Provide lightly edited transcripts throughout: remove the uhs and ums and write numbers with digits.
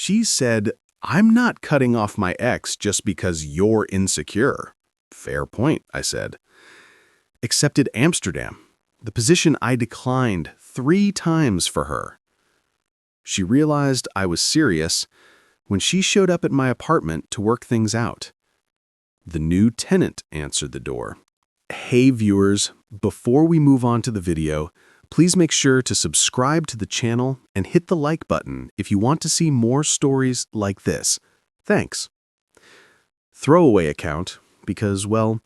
She said, "I'm not cutting off my ex just because you're insecure." "Fair point," I said. Accepted Amsterdam, the position I declined 3 times for her. She realized I was serious when she showed up at my apartment to work things out. The new tenant answered the door. Hey viewers, before we move on to the video, please make sure to subscribe to the channel and hit the like button if you want to see more stories like this. Thanks. Throwaway account because, well,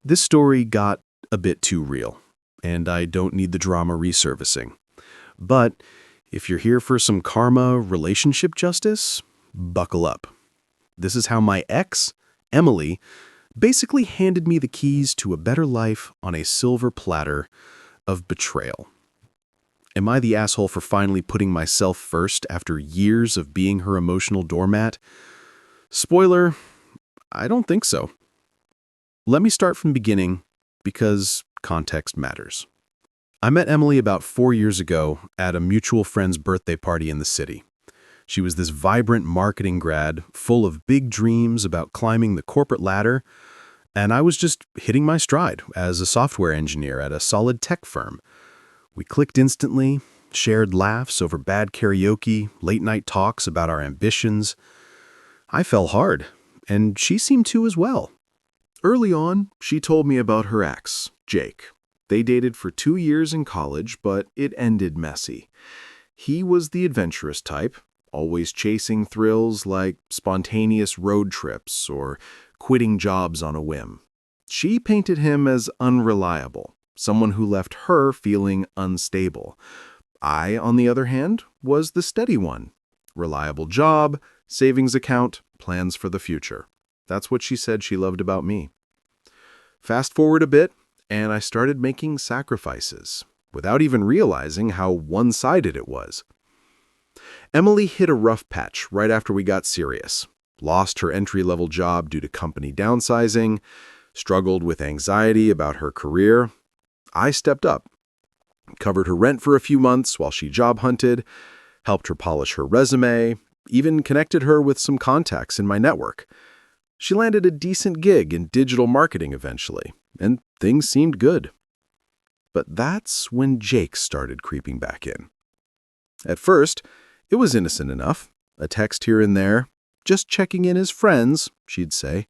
this story got a bit too real, and I don't need the drama resurfacing. But if you're here for some karma relationship justice, buckle up. This is how my ex, Emily, basically handed me the keys to a better life on a silver platter of betrayal. Am I the asshole for finally putting myself first after years of being her emotional doormat? Spoiler, I don't think so. Let me start from the beginning because context matters. I met Emily about 4 years ago at a mutual friend's birthday party in the city. She was this vibrant marketing grad, full of big dreams about climbing the corporate ladder, and I was just hitting my stride as a software engineer at a solid tech firm. We clicked instantly, shared laughs over bad karaoke, late-night talks about our ambitions. I fell hard, and she seemed to as well. Early on, she told me about her ex, Jake. They dated for 2 years in college, but it ended messy. He was the adventurous type, always chasing thrills like spontaneous road trips or quitting jobs on a whim. She painted him as unreliable, someone who left her feeling unstable. I, on the other hand, was the steady one. Reliable job, savings account, plans for the future. That's what she said she loved about me. Fast forward a bit, and I started making sacrifices, without even realizing how one-sided it was. Emily hit a rough patch right after we got serious, lost her entry-level job due to company downsizing, struggled with anxiety about her career. I stepped up, covered her rent for a few months while she job hunted, helped her polish her resume, even connected her with some contacts in my network. She landed a decent gig in digital marketing eventually, and things seemed good. But that's when Jake started creeping back in. At first, it was innocent enough, a text here and there, just checking in as friends, she'd say.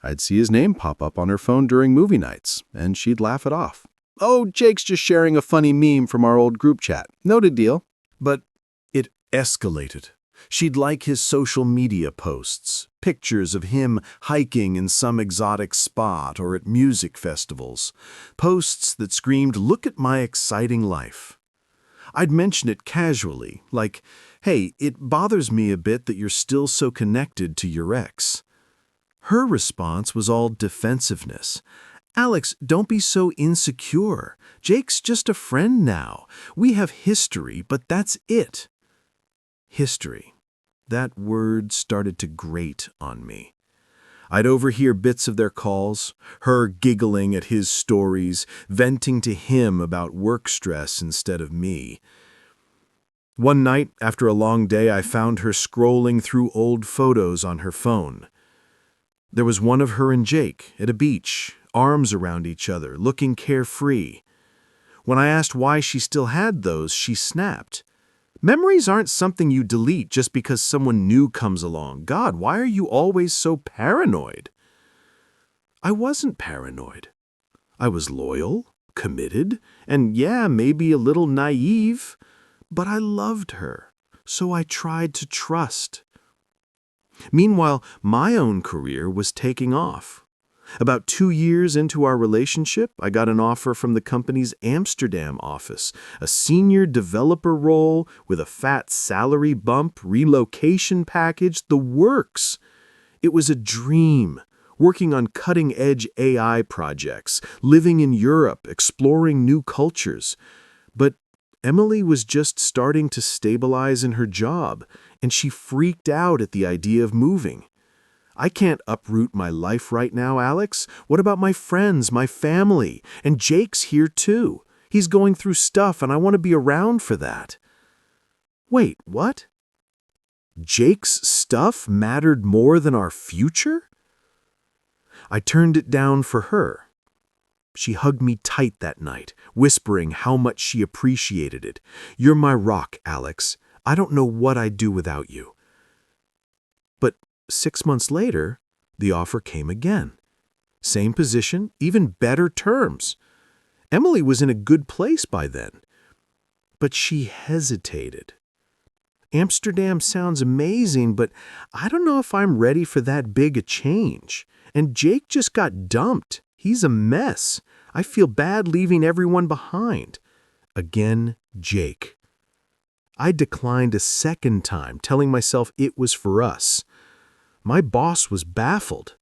I'd see his name pop up on her phone during movie nights, and she'd laugh it off. "Oh, Jake's just sharing a funny meme from our old group chat. No big deal." But it escalated. She'd like his social media posts, pictures of him hiking in some exotic spot or at music festivals, posts that screamed, "Look at my exciting life." I'd mention it casually, like, "Hey, it bothers me a bit that you're still so connected to your ex." Her response was all defensiveness. "Alex, don't be so insecure. Jake's just a friend now. We have history, but that's it." History. That word started to grate on me. I'd overhear bits of their calls, her giggling at his stories, venting to him about work stress instead of me. One night, after a long day, I found her scrolling through old photos on her phone. There was one of her and Jake at a beach, arms around each other, looking carefree. When I asked why she still had those, she snapped. "Memories aren't something you delete just because someone new comes along. God, why are you always so paranoid?" I wasn't paranoid. I was loyal, committed, and yeah, maybe a little naive, but I loved her, so I tried to trust. Meanwhile, my own career was taking off. About 2 years into our relationship, I got an offer from the company's Amsterdam office, a senior developer role with a fat salary bump, relocation package, the works. It was a dream, working on cutting-edge AI projects, living in Europe, exploring new cultures. But Emily was just starting to stabilize in her job, and she freaked out at the idea of moving. "I can't uproot my life right now, Alex. What about my friends, my family? And Jake's here too. He's going through stuff, and I want to be around for that." "Wait, what?" Jake's stuff mattered more than our future? I turned it down for her. She hugged me tight that night, whispering how much she appreciated it. "You're my rock, Alex. I don't know what I'd do without you." But 6 months later, the offer came again. Same position, even better terms. Emily was in a good place by then. But she hesitated. Amsterdam sounds amazing, but I don't know if I'm ready for that big a change. And Jake just got dumped. He's a mess. I feel bad leaving everyone behind. Again, Jake. I declined a second time, telling myself it was for us. My boss was baffled.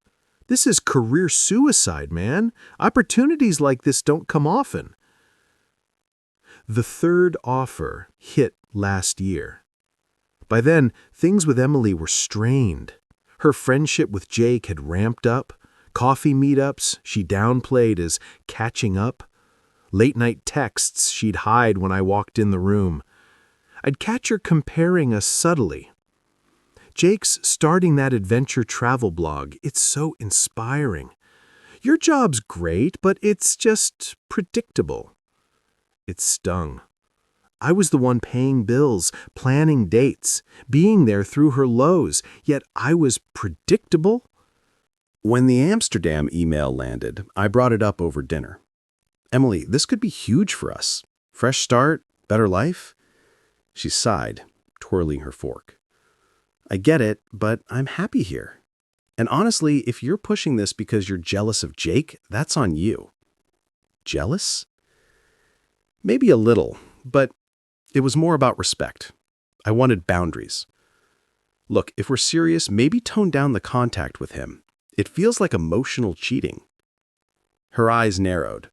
This is career suicide, man. Opportunities like this don't come often. The third offer hit last year. By then, things with Emily were strained. Her friendship with Jake had ramped up. Coffee meetups she downplayed as catching up. Late-night texts she'd hide when I walked in the room. I'd catch her comparing us subtly. "Jake's starting that adventure travel blog. It's so inspiring. Your job's great, but it's just predictable." It stung. I was the one paying bills, planning dates, being there through her lows, yet I was predictable. When the Amsterdam email landed, I brought it up over dinner. "Emily, this could be huge for us. Fresh start, better life." She sighed, twirling her fork. "I get it, but I'm happy here. And honestly, if you're pushing this because you're jealous of Jake, that's on you." Jealous? Maybe a little, but it was more about respect. I wanted boundaries. "Look, if we're serious, maybe tone down the contact with him. It feels like emotional cheating." Her eyes narrowed.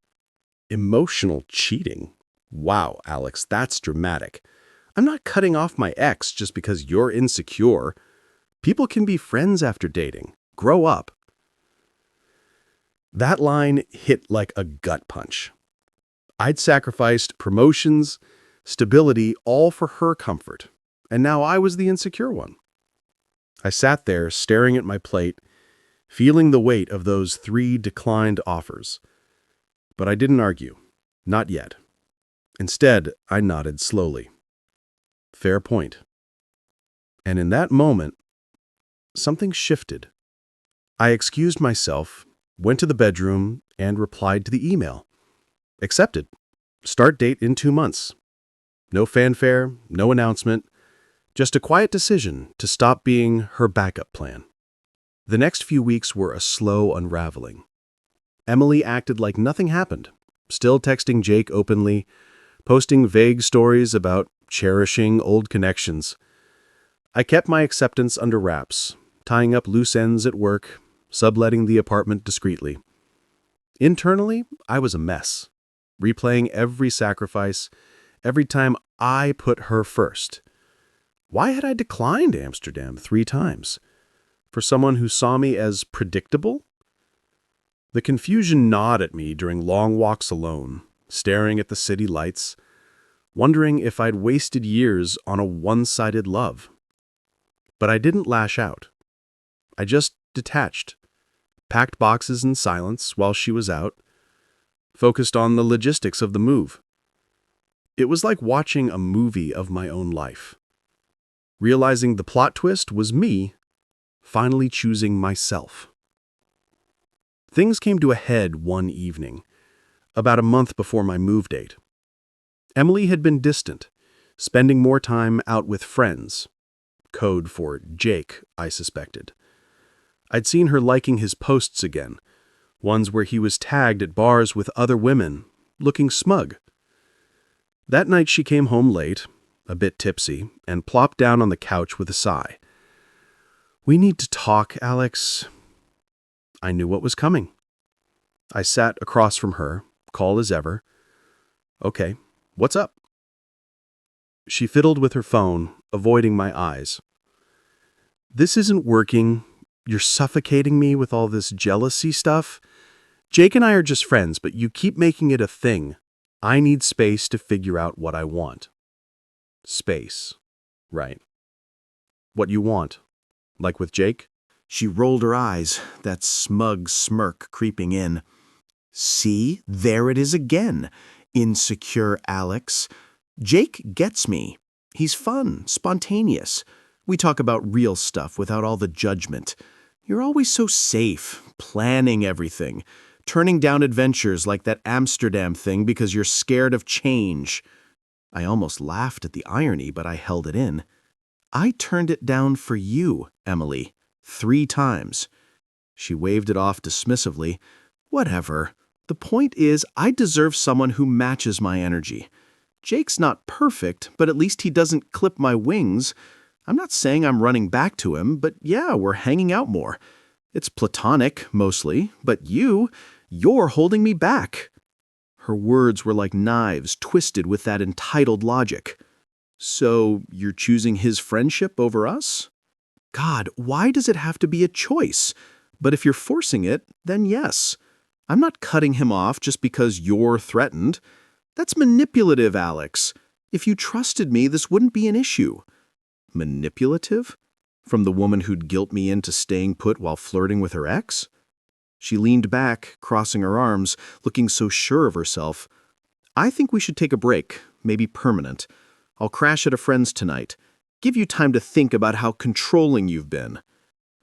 "Emotional cheating? Wow, Alex, that's dramatic. I'm not cutting off my ex just because you're insecure. People can be friends after dating. Grow up." That line hit like a gut punch. I'd sacrificed promotions, stability, all for her comfort, and now I was the insecure one. I sat there staring at my plate, feeling the weight of those 3 declined offers. But I didn't argue. Not yet. Instead, I nodded slowly. Fair point. And in that moment, something shifted. I excused myself, went to the bedroom, and replied to the email. Accepted. Start date in 2 months. No fanfare, no announcement, just a quiet decision to stop being her backup plan. The next few weeks were a slow unraveling. Emily acted like nothing happened, still texting Jake openly, posting vague stories about cherishing old connections. I kept my acceptance under wraps, tying up loose ends at work, subletting the apartment discreetly. Internally, I was a mess, replaying every sacrifice, every time I put her first. Why had I declined Amsterdam 3 times? For someone who saw me as predictable? The confusion gnawed at me during long walks alone, staring at the city lights, wondering if I'd wasted years on a one-sided love. But I didn't lash out. I just detached, packed boxes in silence while she was out, focused on the logistics of the move. It was like watching a movie of my own life. Realizing the plot twist was me finally choosing myself. Things came to a head one evening, about a month before my move date. Emily had been distant, spending more time out with friends. Code for Jake, I suspected. I'd seen her liking his posts again, ones where he was tagged at bars with other women, looking smug. That night she came home late, a bit tipsy, and plopped down on the couch with a sigh. "We need to talk, Alex." I knew what was coming. I sat across from her, calm as ever. "Okay, what's up?" She fiddled with her phone, avoiding my eyes. "This isn't working. You're suffocating me with all this jealousy stuff. Jake and I are just friends, but you keep making it a thing. I need space to figure out what I want." Space. Right. What you want? Like with Jake? She rolled her eyes, that smug smirk creeping in. See, there it is again. Insecure Alex. Jake gets me. He's fun, spontaneous. We talk about real stuff without all the judgment. You're always so safe, planning everything, turning down adventures like that Amsterdam thing because you're scared of change. I almost laughed at the irony, but I held it in. I turned it down for you, Emily, 3 times. She waved it off dismissively. Whatever. The point is, I deserve someone who matches my energy. Jake's not perfect, but at least he doesn't clip my wings. I'm not saying I'm running back to him, but yeah, we're hanging out more. It's platonic, mostly, but you're holding me back. Her words were like knives twisted with that entitled logic. So you're choosing his friendship over us? God, why does it have to be a choice? But if you're forcing it, then yes. I'm not cutting him off just because you're threatened. That's manipulative, Alex. If you trusted me, this wouldn't be an issue. Manipulative? From the woman who'd guilt me into staying put while flirting with her ex? She leaned back, crossing her arms, looking so sure of herself. I think we should take a break, maybe permanent. I'll crash at a friend's tonight. Give you time to think about how controlling you've been.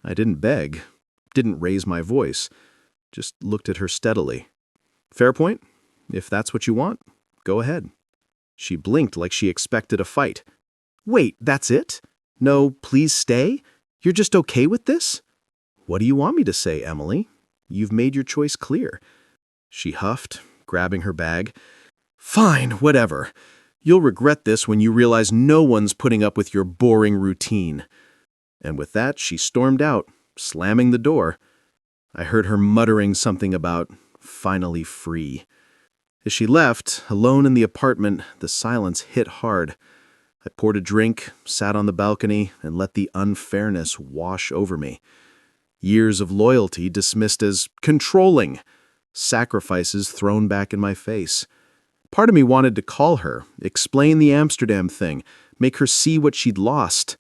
I didn't beg, didn't raise my voice, just looked at her steadily. Fair point. If that's what you want, go ahead. She blinked like she expected a fight. Wait, that's it? No, please stay? You're just okay with this? What do you want me to say, Emily? You've made your choice clear. She huffed, grabbing her bag. Fine, whatever. You'll regret this when you realize no one's putting up with your boring routine. And with that, she stormed out, slamming the door. I heard her muttering something about finally free. As she left, alone in the apartment, the silence hit hard. I poured a drink, sat on the balcony, and let the unfairness wash over me. Years of loyalty dismissed as controlling. Sacrifices thrown back in my face. Part of me wanted to call her, explain the Amsterdam thing, make her see what she'd lost.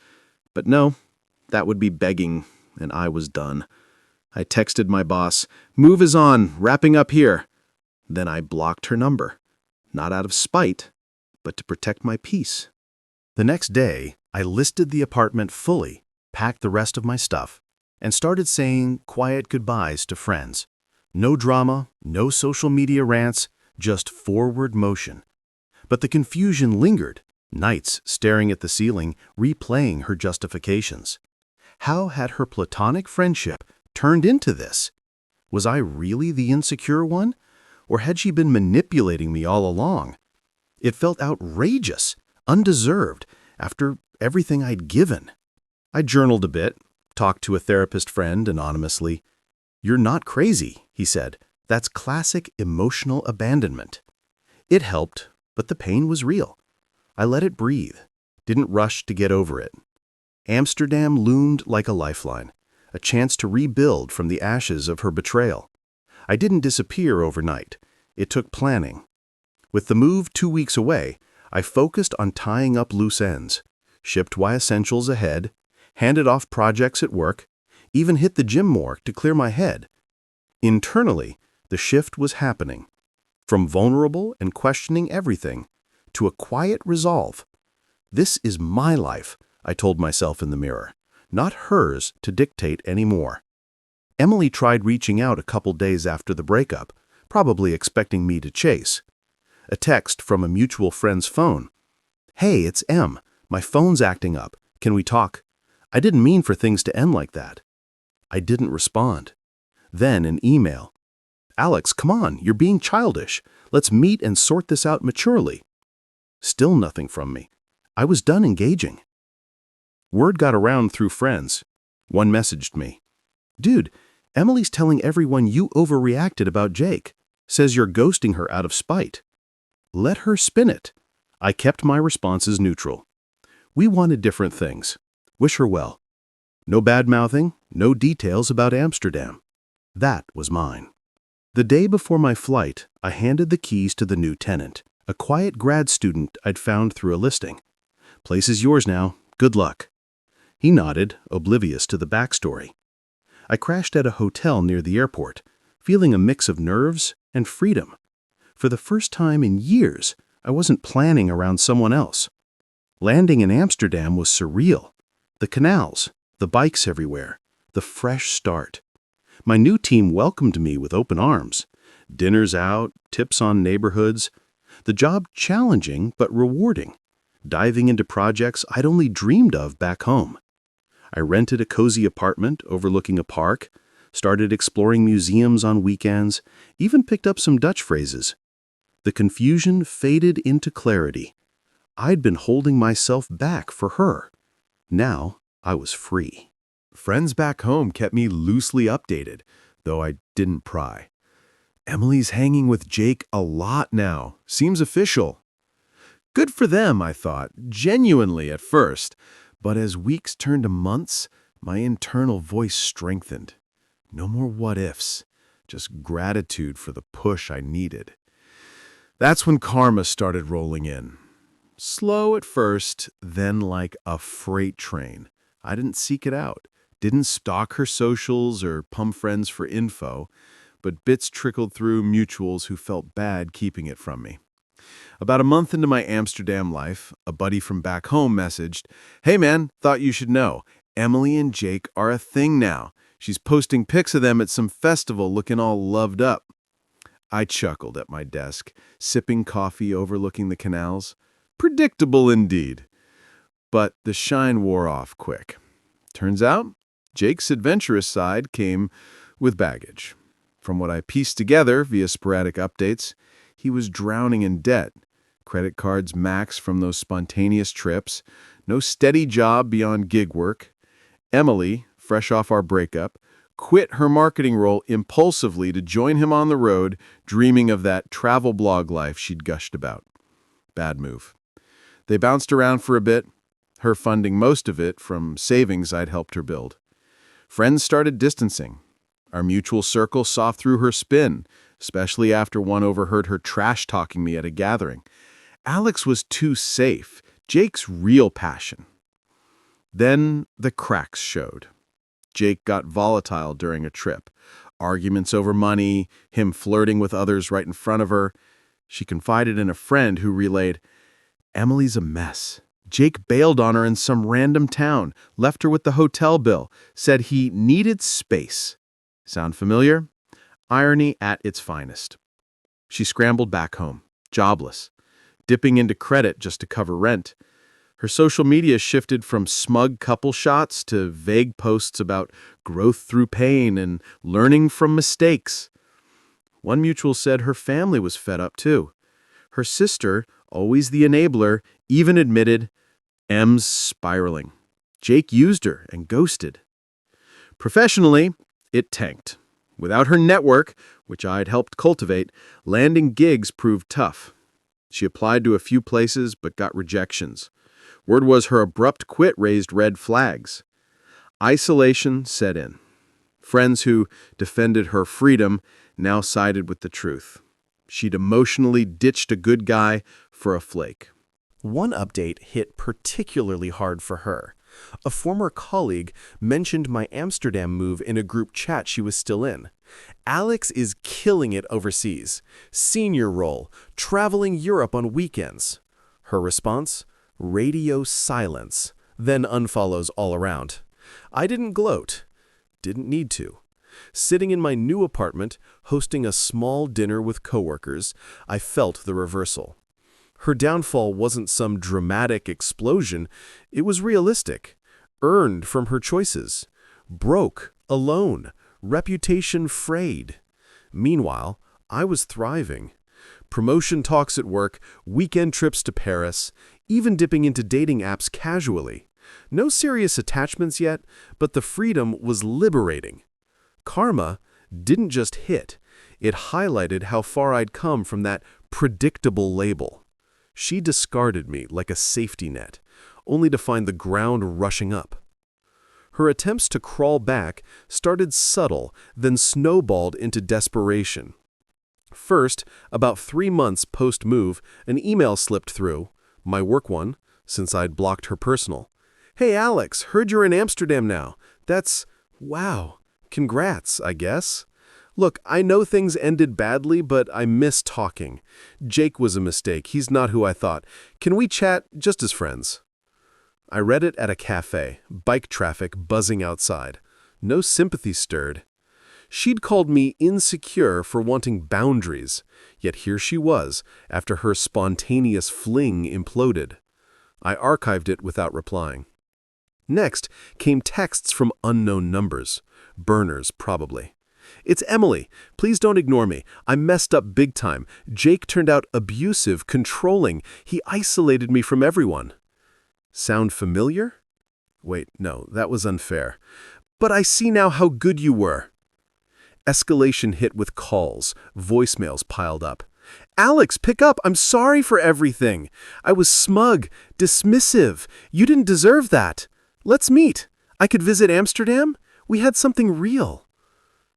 But no, that would be begging, and I was done. I texted my boss, "Move is on, wrapping up here." Then I blocked her number. Not out of spite, but to protect my peace. The next day, I listed the apartment fully, packed the rest of my stuff, and started saying quiet goodbyes to friends. No drama, no social media rants, just forward motion. But the confusion lingered, nights staring at the ceiling, replaying her justifications. How had her platonic friendship turned into this? Was I really the insecure one? Or had she been manipulating me all along? It felt outrageous, undeserved, after everything I'd given. I journaled a bit, talked to a therapist friend anonymously. "You're not crazy," he said. "That's classic emotional abandonment." It helped, but the pain was real. I let it breathe, didn't rush to get over it. Amsterdam loomed like a lifeline, a chance to rebuild from the ashes of her betrayal. I didn't disappear overnight. It took planning. With the move 2 weeks away, I focused on tying up loose ends, shipped Y essentials ahead, handed off projects at work, even hit the gym more to clear my head. Internally, the shift was happening. From vulnerable and questioning everything, to a quiet resolve. This is my life, I told myself in the mirror, not hers to dictate anymore. Emily tried reaching out a couple days after the breakup, probably expecting me to chase. A text from a mutual friend's phone. "Hey, it's Em. My phone's acting up. Can we talk? I didn't mean for things to end like that." I didn't respond. Then an email. "Alex, come on, you're being childish. Let's meet and sort this out maturely." Still nothing from me. I was done engaging. Word got around through friends. One messaged me. "Dude, Emily's telling everyone you overreacted about Jake. Says you're ghosting her out of spite." Let her spin it. I kept my responses neutral. We wanted different things. Wish her well. No bad-mouthing, no details about Amsterdam. That was mine. The day before my flight, I handed the keys to the new tenant, a quiet grad student I'd found through a listing. "Place is yours now. Good luck." He nodded, oblivious to the backstory. I crashed at a hotel near the airport, feeling a mix of nerves and freedom. For the first time in years, I wasn't planning around someone else. Landing in Amsterdam was surreal. The canals, the bikes everywhere, the fresh start. My new team welcomed me with open arms. Dinners out, tips on neighborhoods. The job challenging but rewarding. Diving into projects I'd only dreamed of back home. I rented a cozy apartment overlooking a park, started exploring museums on weekends, even picked up some Dutch phrases. The confusion faded into clarity. I'd been holding myself back for her. Now I was free. Friends back home kept me loosely updated, though I didn't pry. Emily's hanging with Jake a lot now. Seems official. Good for them, I thought, genuinely at first. But as weeks turned to months, my internal voice strengthened. No more what-ifs, just gratitude for the push I needed. That's when karma started rolling in. Slow at first, then like a freight train. I didn't seek it out, didn't stalk her socials or pump friends for info, but bits trickled through mutuals who felt bad keeping it from me. About a month into my Amsterdam life, a buddy from back home messaged, "Hey man, thought you should know. Emily and Jake are a thing now. She's posting pics of them at some festival looking all loved up." I chuckled at my desk, sipping coffee overlooking the canals. Predictable indeed. But the shine wore off quick. Turns out, Jake's adventurous side came with baggage. From what I pieced together via sporadic updates, he was drowning in debt. Credit cards maxed from those spontaneous trips, no steady job beyond gig work. Emily, fresh off our breakup, quit her marketing role impulsively to join him on the road, dreaming of that travel blog life she'd gushed about. Bad move. They bounced around for a bit, her funding most of it from savings I'd helped her build. Friends started distancing. Our mutual circle saw through her spin, especially after one overheard her trash-talking me at a gathering. Alex was too safe, Jake's real passion. Then the cracks showed. Jake got volatile during a trip. Arguments over money, him flirting with others right in front of her. She confided in a friend who relayed, "Emily's a mess. Jake bailed on her in some random town, left her with the hotel bill, said he needed space." Sound familiar? Irony at its finest. She scrambled back home, jobless, dipping into credit just to cover rent. Her social media shifted from smug couple shots to vague posts about growth through pain and learning from mistakes. One mutual said her family was fed up too. Her sister, always the enabler, even admitted, "Em's spiraling. Jake used her and ghosted." Professionally, it tanked. Without her network, which I'd helped cultivate, landing gigs proved tough. She applied to a few places but got rejections. Word was her abrupt quit raised red flags. Isolation set in. Friends who defended her freedom now sided with the truth. She'd emotionally ditched a good guy for a flake. One update hit particularly hard for her. A former colleague mentioned my Amsterdam move in a group chat she was still in. Alex is killing it overseas. Senior role, traveling Europe on weekends. Her response? Radio silence, then unfollows all around. I didn't gloat. Didn't need to. Sitting in my new apartment, hosting a small dinner with coworkers, I felt the reversal. Her downfall wasn't some dramatic explosion, it was realistic, earned from her choices. Broke, alone, reputation frayed. Meanwhile, I was thriving. Promotion talks at work, weekend trips to Paris, even dipping into dating apps casually. No serious attachments yet, but the freedom was liberating. Karma didn't just hit, it highlighted how far I'd come from that predictable label. She discarded me like a safety net, only to find the ground rushing up. Her attempts to crawl back started subtle, then snowballed into desperation. First, about 3 months post-move, an email slipped through, my work one, since I'd blocked her personal. Hey Alex, heard you're in Amsterdam now. Wow. Congrats, I guess. Look, I know things ended badly, but I miss talking. Jake was a mistake. He's not who I thought. Can we chat just as friends? I read it at a cafe, bike traffic buzzing outside. No sympathy stirred. She'd called me insecure for wanting boundaries, yet here she was, after her spontaneous fling imploded. I archived it without replying. Next came texts from unknown numbers. Burners, probably. It's Emily. Please don't ignore me. I messed up big time. Jake turned out abusive, controlling. He isolated me from everyone. Sound familiar? Wait, no, that was unfair. But I see now how good you were. Escalation hit with calls. Voicemails piled up. Alex, pick up. I'm sorry for everything. I was smug, dismissive. You didn't deserve that. Let's meet. I could visit Amsterdam. We had something real.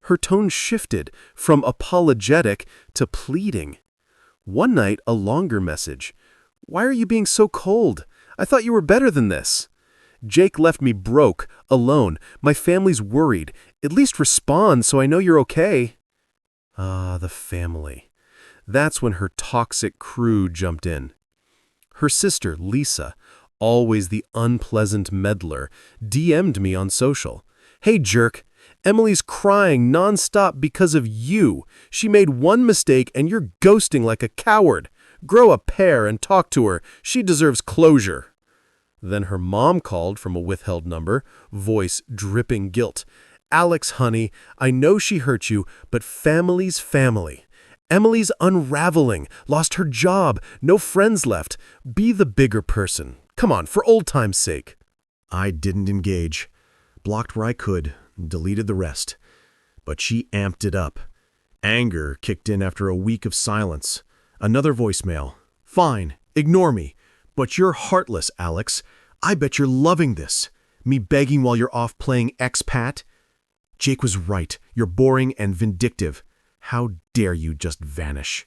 Her tone shifted from apologetic to pleading. One night, a longer message. Why are you being so cold? I thought you were better than this. Jake left me broke, alone. My family's worried. At least respond so I know you're okay. Ah, the family. That's when her toxic crew jumped in. Her sister, Lisa, always the unpleasant meddler, DM'd me on social. Hey, jerk. Emily's crying nonstop because of you. She made one mistake and you're ghosting like a coward. Grow a pair and talk to her. She deserves closure. Then her mom called from a withheld number, voice dripping guilt. Alex, honey, I know she hurt you, but family's family. Emily's unraveling, lost her job, no friends left. Be the bigger person. Come on, for old time's sake. I didn't engage. Blocked where I could, deleted the rest. But she amped it up. Anger kicked in after a week of silence. Another voicemail. Fine, ignore me. But you're heartless, Alex. I bet you're loving this. Me begging while you're off playing expat? Jake was right. You're boring and vindictive. How dare you just vanish?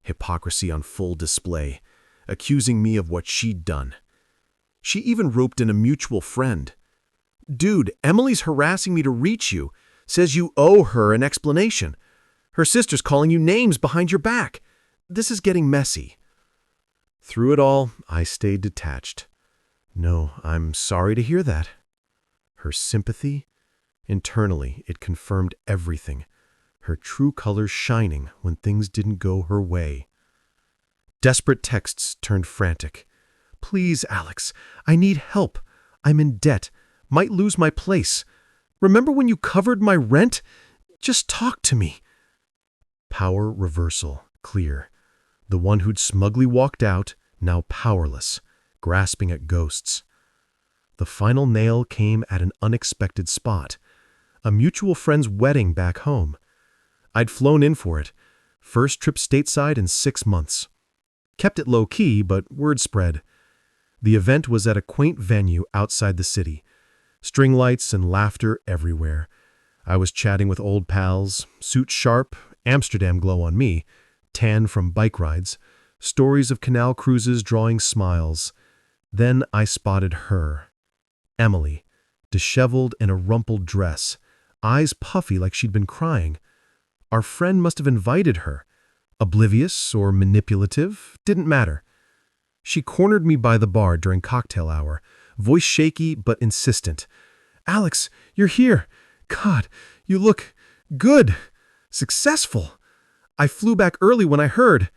Hypocrisy on full display, accusing me of what she'd done. She even roped in a mutual friend. Dude, Emily's harassing me to reach you. Says you owe her an explanation. Her sister's calling you names behind your back. This is getting messy. Through it all, I stayed detached. No, I'm sorry to hear that. Her sympathy? Internally, it confirmed everything. Her true colors shining when things didn't go her way. Desperate texts turned frantic. Please, Alex, I need help. I'm in debt. Might lose my place. Remember when you covered my rent? Just talk to me. Power reversal, clear. The one who'd smugly walked out, now powerless, grasping at ghosts. The final nail came at an unexpected spot. A mutual friend's wedding back home. I'd flown in for it. First trip stateside in 6 months. Kept it low-key, but word spread. The event was at a quaint venue outside the city. String lights and laughter everywhere. I was chatting with old pals, suit sharp, Amsterdam glow on me, tan from bike rides, stories of canal cruises drawing smiles. Then I spotted her. Emily, disheveled in a rumpled dress, eyes puffy like she'd been crying. Our friend must have invited her. Oblivious or manipulative, didn't matter. She cornered me by the bar during cocktail hour, voice shaky but insistent. Alex, you're here. God, you look good. Successful. I flew back early when I heard.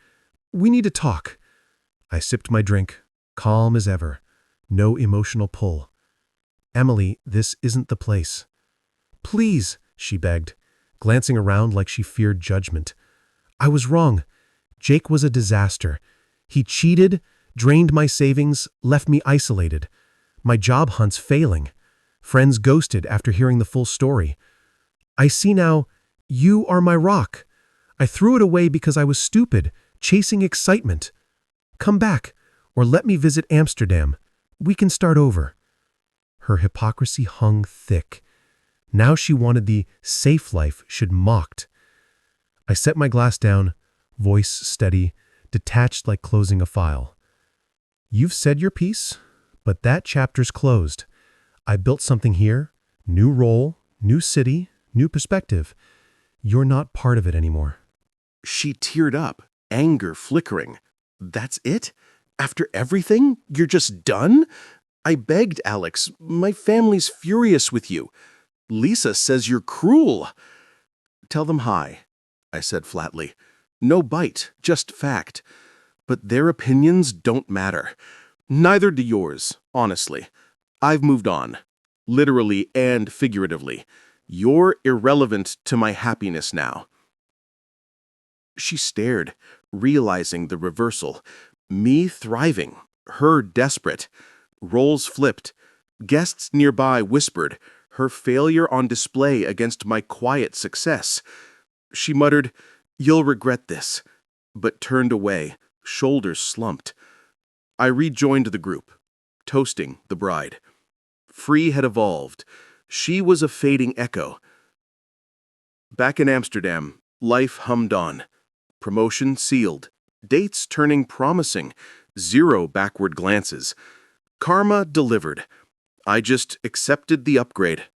We need to talk. I sipped my drink, calm as ever. No emotional pull. Emily, this isn't the place. Please, she begged, glancing around like she feared judgment. I was wrong. Jake was a disaster. He cheated, drained my savings, left me isolated. My job hunt's failing. Friends ghosted after hearing the full story. I see now, you are my rock. I threw it away because I was stupid, chasing excitement. Come back, or let me visit Amsterdam. We can start over. Her hypocrisy hung thick. Now she wanted the safe life she'd mocked. I set my glass down, voice steady, detached like closing a file. You've said your piece. But that chapter's closed. I built something here, new role, new city, new perspective. You're not part of it anymore. She teared up, anger flickering. That's it? After everything? You're just done? I begged Alex. My family's furious with you. Lisa says you're cruel. Tell them hi, I said flatly. No bite, just fact. But their opinions don't matter. Neither do yours, honestly. I've moved on, literally and figuratively. You're irrelevant to my happiness now. She stared, realizing the reversal. Me thriving, her desperate. Roles flipped. Guests nearby whispered, her failure on display against my quiet success. She muttered, "You'll regret this," but turned away, shoulders slumped. I rejoined the group, toasting the bride. Free had evolved. She was a fading echo. Back in Amsterdam, life hummed on. Promotion sealed. Dates turning promising. 0 backward glances. Karma delivered. I just accepted the upgrade.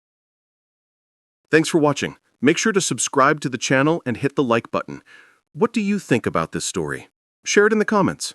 Thanks for watching. Make sure to subscribe to the channel and hit the like button. What do you think about this story? Share it in the comments.